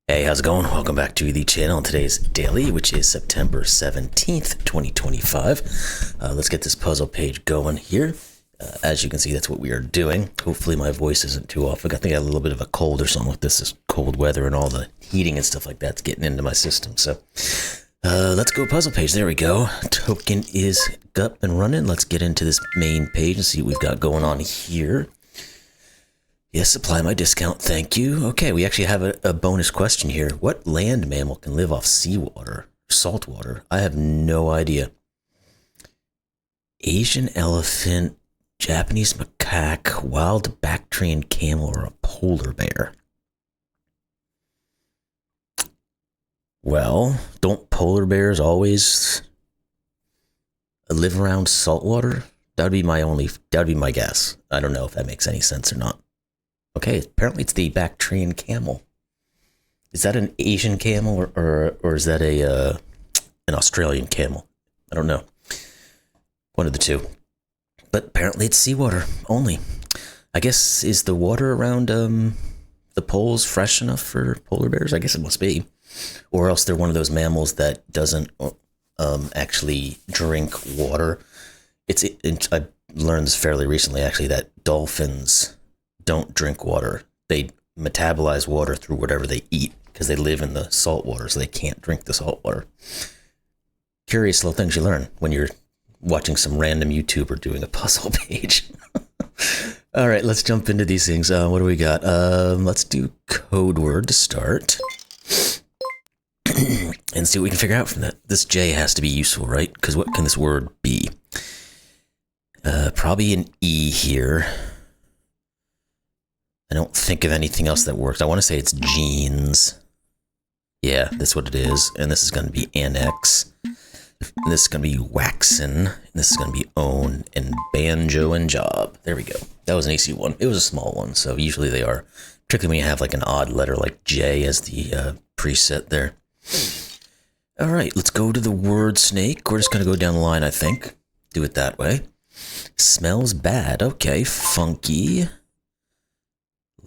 Hey, how's it going? Welcome back to the channel. Today's daily, which is September 17th, 2025. Let's get this puzzle page going here. As you can see, that's what we are doing. Hopefully my voice isn't too off. I think I got a little bit of a cold or something like this. Is cold weather and all the heating and stuff like that's getting into my system. So let's go puzzle page. There we go. Token is up and running. Let's get into this main page and see what we've got going on here. Yes, apply my discount, thank you. Okay, we actually have a bonus question here. What land mammal can live off seawater, salt water? I have no idea. Asian elephant, Japanese macaque, wild Bactrian camel, or a polar bear? Well, don't polar bears always live around salt water? That would be my guess. I don't know if that makes any sense or not. Okay, apparently it's the Bactrian camel. Is that an Asian camel or is that an Australian camel? I don't know. One of the two. But apparently it's seawater only. I guess, is the water around the poles fresh enough for polar bears? I guess it must be. Or else they're one of those mammals that doesn't actually drink water. I learned this fairly recently, actually, that dolphins don't drink water. They metabolize water through whatever they eat because they live in the salt water, so they can't drink the salt water. Curious little things you learn when you're watching some random YouTuber doing a puzzle page. All right, let's jump into these things. What do we got? Let's do code word to start and see what we can figure out from that. This J has to be useful, right? Because what can this word be? Probably an E here. I don't think of anything else that works. I want to say it's jeans. Yeah, that's what it is. And this is going to be annex. And this is going to be waxin. And this is going to be own and banjo and job. There we go. That was an easy one. It was a small one, so usually they are. Particularly when you have like an odd letter like J as the preset there. All right, let's go to the word snake. We're just going to go down the line, I think. Do it that way. Smells bad. Okay, funky.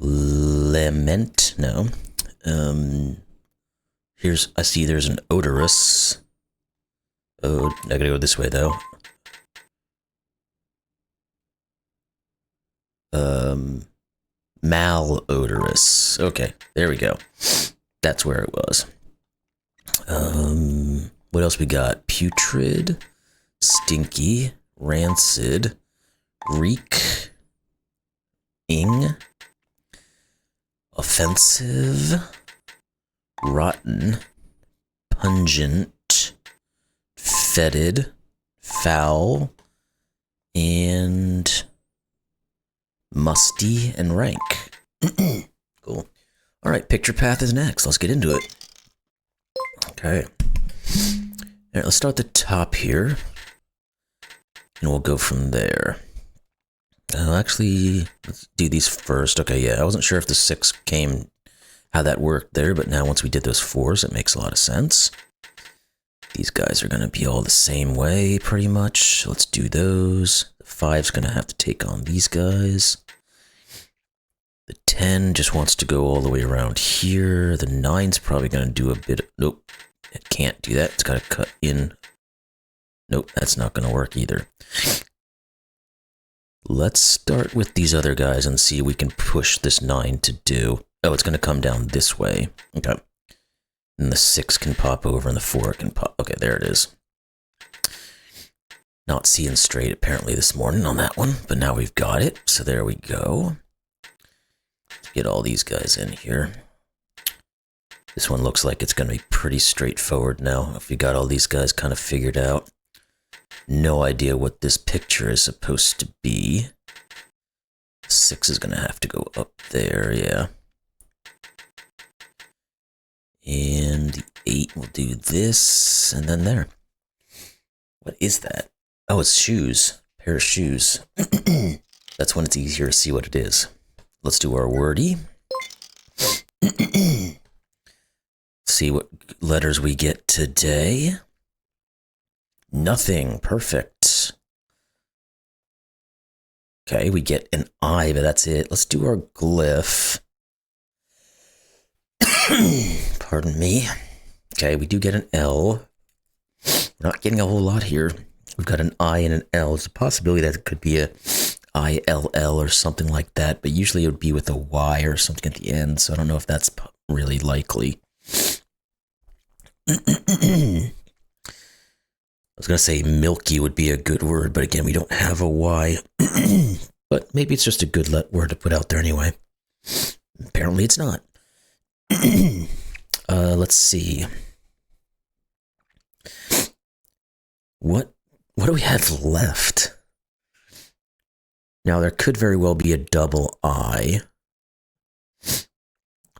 Lament, no. I see there's an odorous. Oh, I gotta go this way though. Malodorous. Okay, there we go. That's where it was. What else we got? Putrid, stinky, rancid, reek, offensive, rotten, pungent, fetid, foul, and musty and rank. Cool. All right, picture path is next. Let's get into it. Okay. All right, let's start at the top here, and we'll go from there. Actually, let's do these first. Okay, yeah, I wasn't sure if the 6 came, how that worked there, but now once we did those 4s, it makes a lot of sense. These guys are going to be all the same way, pretty much. Let's do those. The 5's going to have to take on these guys. The 10 just wants to go all the way around here. The 9's probably going to do a bit of, nope, it can't do that. It's got to cut in. Nope, that's not going to work either. Let's start with these other guys and see if we can push this 9 to do. Oh, it's going to come down this way. Okay. And the 6 can pop over and the 4 can pop. Okay, there it is. Not seeing straight apparently this morning on that one, but now we've got it. So there we go. Let's get all these guys in here. This one looks like it's going to be pretty straightforward now if we got all these guys kind of figured out. No idea what this picture is supposed to be. 6 is going to have to go up there, yeah. And the 8 will do this, and then there. What is that? Oh, it's shoes. Pair of shoes. That's when it's easier to see what it is. Let's do our wordy. See what letters we get today. Nothing. Perfect. Okay, we get an I, but that's it. Let's do our glyph. Pardon me. Okay, we do get an L. We're not getting a whole lot here. We've got an I and an L. It's a possibility that it could be a ILL or something like that, but usually it would be with a Y or something at the end, so I don't know if that's really likely. I was going to say milky would be a good word, but again, we don't have a Y. But maybe it's just a good word to put out there anyway. Apparently it's not. Let's see. What do we have left? Now, there could very well be a double I.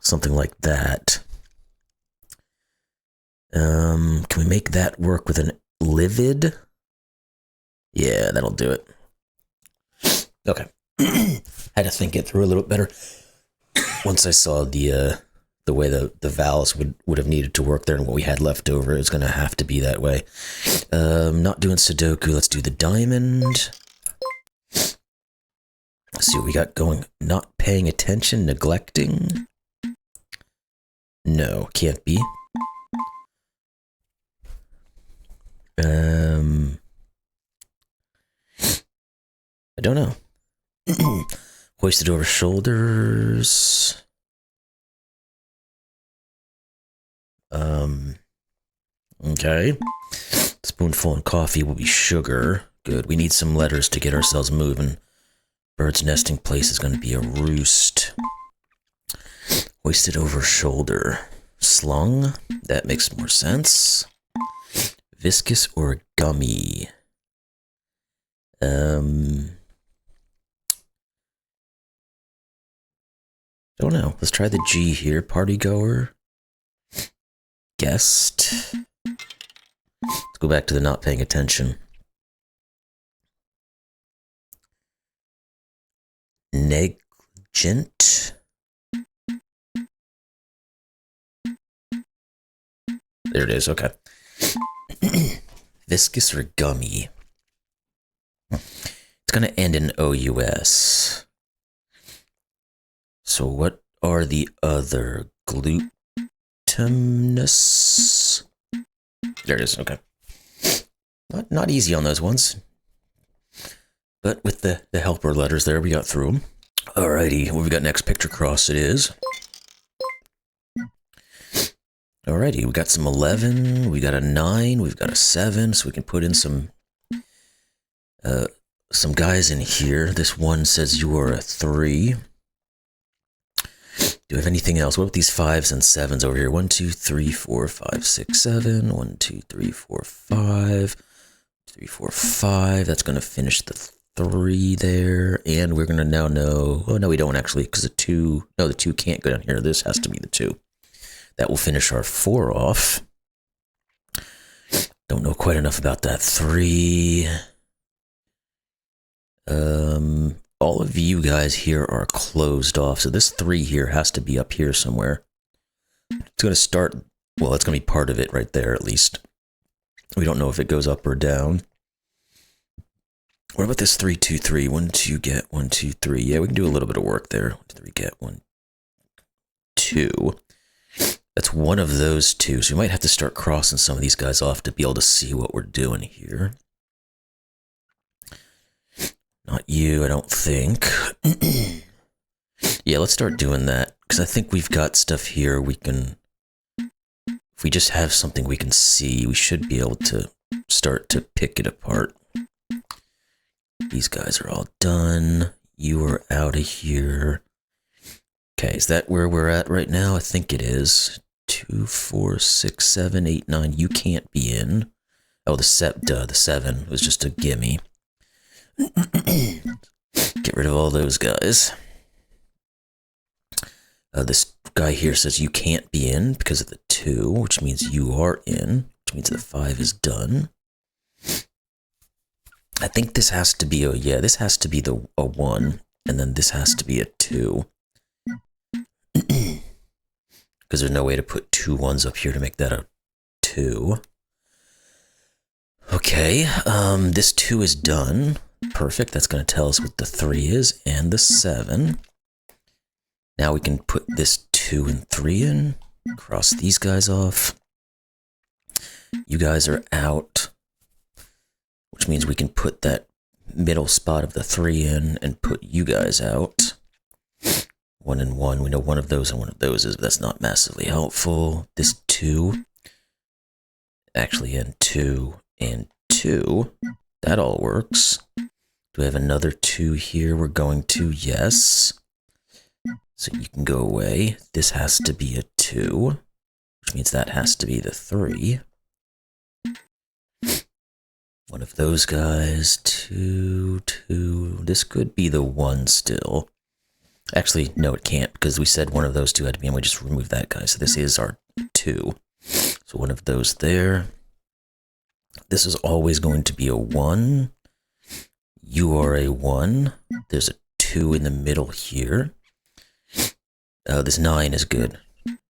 Something like that. Can we make that work with an livid? Yeah, that'll do it. Okay. Had to think it through a little bit better. Once I saw the way the vowels would have needed to work there and what we had left over, it's going to have to be that way. Not doing Sudoku, let's do the diamond. Let's see what we got going. Not paying attention, neglecting. No, can't be. I don't know. Hoisted over shoulders. Okay. Spoonful in coffee will be sugar. Good. We need some letters to get ourselves moving. Bird's nesting place is going to be a roost. Hoisted over shoulder. Slung. That makes more sense. Viscous or gummy. Don't know. Let's try the G here. Party goer. Guest. Let's go back to the not paying attention. Negligent. There it is. Okay. Viscous or gummy. It's going to end in OUS. So what are the other? Glutinous? There it is, okay. Not easy on those ones. But with the helper letters there, we got through them. Alrighty, what we got next? Picture cross it is. Alrighty, we got some 11, we got a 9, we've got a 7, so we can put in some guys in here. This one says you are a 3. Do we have anything else? What about these 5s and 7s over here? 1, 2, 3, 4, 5, 6, 7. 1, 2, 3, 4, 5. 3, 4, 5. That's going to finish the 3 there. And we're going to now know... Oh, no, we don't actually, because the 2... No, the 2 can't go down here. This has to be the 2. That will finish our 4 off. Don't know quite enough about that 3. All of you guys here are closed off, so this 3 here has to be up here somewhere. It's going to start, well, it's going to be part of it right there at least. We don't know if it goes up or down. What about this 3, 2, 3? 1, 2, get, 1, 2, 3. Yeah, we can do a little bit of work there. 1, 2, 3, get, 1, 2. That's one of those 2, so we might have to start crossing some of these guys off to be able to see what we're doing here. Not you, I don't think. Yeah, let's start doing that, because I think we've got stuff here we can... If we just have something we can see, we should be able to start to pick it apart. These guys are all done. You are out of here. Okay, is that where we're at right now? I think it is. 2, 4, 6, 7, 8, 9. You can't be in. Oh, the 7 was just a gimme. Get rid of all those guys. This guy here says you can't be in because of the 2, which means you are in, which means the 5 is done. I think this has to be this has to be a 1, and then this has to be a 2. Because there's no way to put 2 1s up here to make that a 2. Okay, this 2 is done. Perfect, that's going to tell us what the 3 is, and the 7. Now we can put this 2 and 3 in. Cross these guys off. You guys are out, which means we can put that middle spot of the 3 in and put you guys out. 1 and 1. We know one of those and one of those is, but that's not massively helpful. This 2. Actually, and 2 and 2. That all works. Do we have another 2 here? We're going to, yes. So you can go away. This has to be a 2, which means that has to be the 3. One of those guys, 2, 2. This could be the 1 still. Actually, no, it can't, because we said one of those 2 had to be, and we just removed that guy. So this is our 2. So one of those there. This is always going to be a 1. You are a 1. There's a 2 in the middle here. This 9 is good.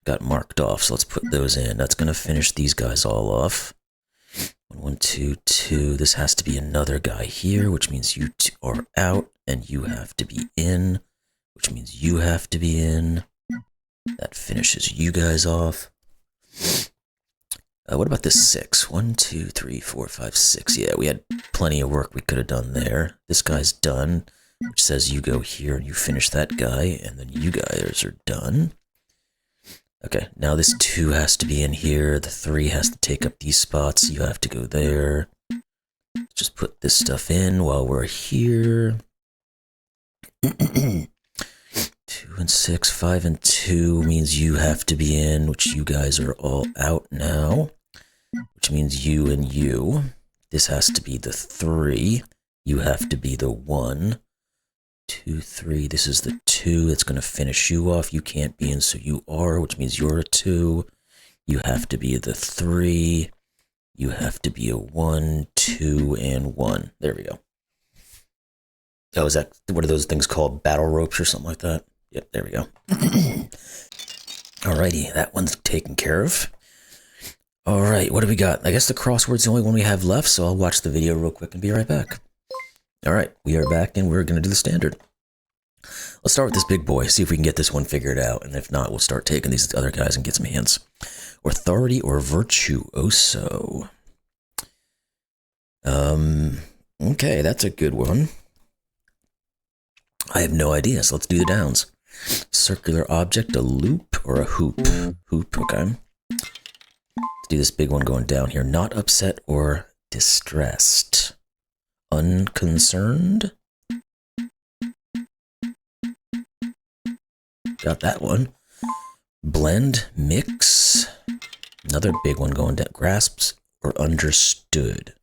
Got marked off, so let's put those in. That's going to finish these guys all off. 1, 1, 2, 2. This has to be another guy here, which means you are out, and you have to be in, which means you have to be in. That finishes you guys off. What about this 6? 1, 2, 3, 4, 5, 6. Yeah, we had plenty of work we could have done there. This guy's done, which says you go here and you finish that guy, and then you guys are done. Okay, now this 2 has to be in here. The 3 has to take up these spots. You have to go there. Just put this stuff in while we're here. 2 and 6, 5 and 2 means you have to be in, which you guys are all out now. Which means you and you. This has to be the 3. You have to be the 1. 2, 3. This is the 2. That's going to finish you off. You can't be in, so you are, which means you're a 2. You have to be the 3. You have to be a 1, 2, and 1. There we go. Oh, is that, what are those things called? Battle ropes or something like that? Yep, there we go. Alrighty, that one's taken care of. Alright, what do we got? I guess the crossword's the only one we have left, so I'll watch the video real quick and be right back. Alright, we are back and we're going to do the standard. Let's start with this big boy, see if we can get this one figured out, and if not, we'll start taking these other guys and get some hints. Authority or virtuoso? Okay, that's a good one. I have no idea, so let's do the downs. Circular object, a loop, or a hoop? Hoop, okay. Let's do this big one going down here. Not upset or distressed. Unconcerned? Got that one. Blend, mix. Another big one going down. Grasps or understood.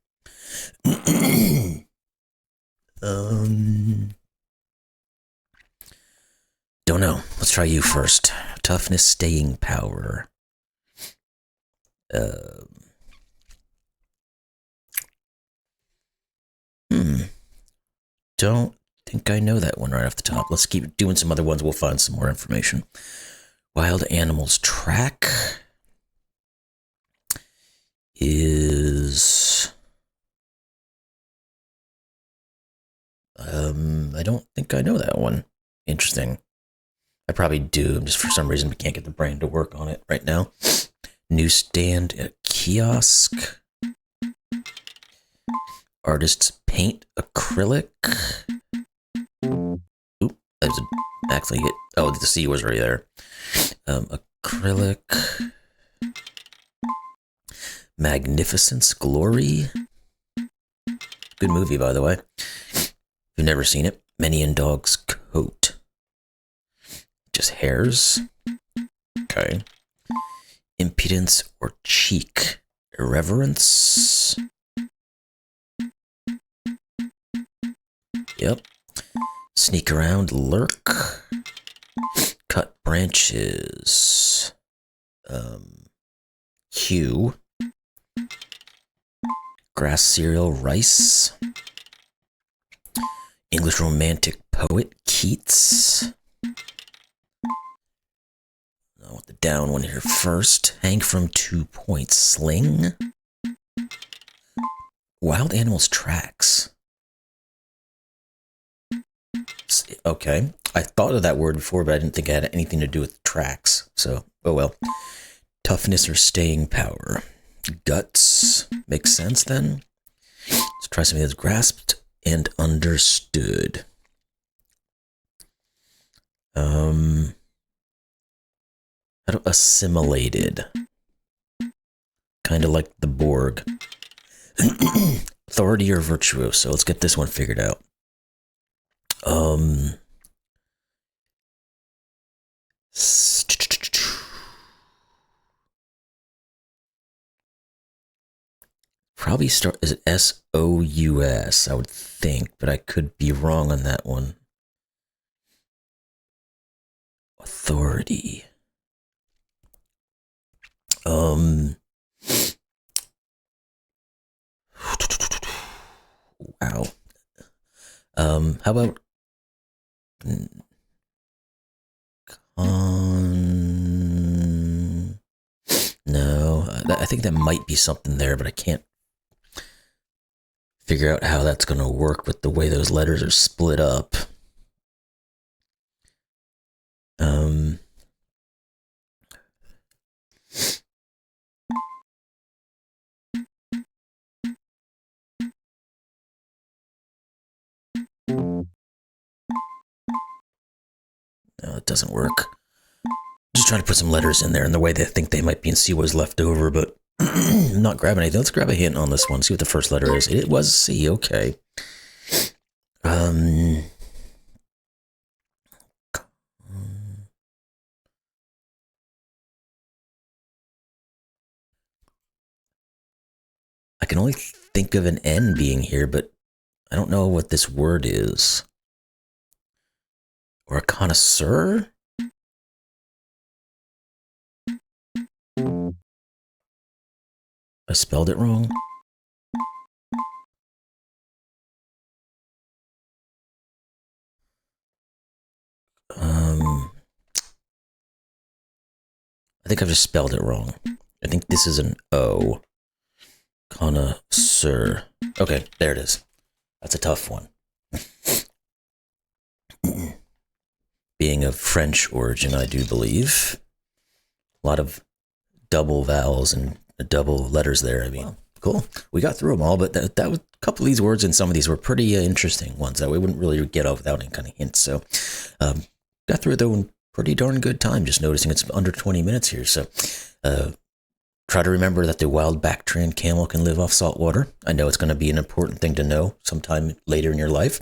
Don't know. Let's try you first. Toughness, staying power. Don't think I know that one right off the top. Let's keep doing some other ones. We'll find some more information. Wild animals track is... I don't think I know that one. Interesting. I probably do, just for some reason we can't get the brain to work on it right now. Newsstand, a kiosk. Artists paint acrylic. Oop, there's a, actually hit. Oh, the C was right there. Acrylic. Magnificence, glory. Good movie, by the way. If you've never seen it, Many in Dog's Coat. Just hairs. Okay. Impudence or cheek. Irreverence. Yep. Sneak around, lurk. Cut branches. Hue. Grass cereal, rice. English romantic poet, Keats. I want the down one here first. Hang from 2 points, sling. Wild animals tracks. Okay. I thought of that word before, but I didn't think it had anything to do with tracks. So, oh well. Toughness or staying power. Guts. Makes sense then. Let's try something that's grasped and understood. Assimilated. Kind of like the Borg. Authority or virtuoso. Let's get this one figured out. Probably start, is it S-O-U-S? I would think, but I could be wrong on that one. Authority. Wow. How about no, I think that might be something there, but I can't figure out how that's going to work with the way those letters are split up. No, it doesn't work. Just trying to put some letters in there in the way they think they might be and see what was left over, but I'm not grabbing anything. Let's grab a hint on this one, see what the first letter is. It was C, okay. I can only think of an N being here, but I don't know what this word is. Or a connoisseur? I spelled it wrong. I think I've just spelled it wrong. I think this is an O. Connoisseur. Okay, there it is. That's a tough one. Being of French origin, I do believe. A lot of double vowels and double letters there. I mean, wow. Cool. We got through them all, but that was a couple of these words and some of these were pretty interesting ones that we wouldn't really get off without any kind of hints. So, got through it though in pretty darn good time. Just noticing it's under 20 minutes here. So, try to remember that the wild Bactrian camel can live off salt water. I know it's going to be an important thing to know sometime later in your life.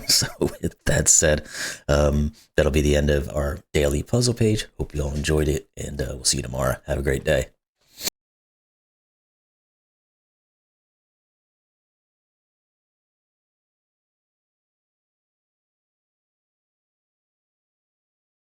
So with that said, that'll be the end of our daily puzzle page. Hope you all enjoyed it, and we'll see you tomorrow. Have a great day.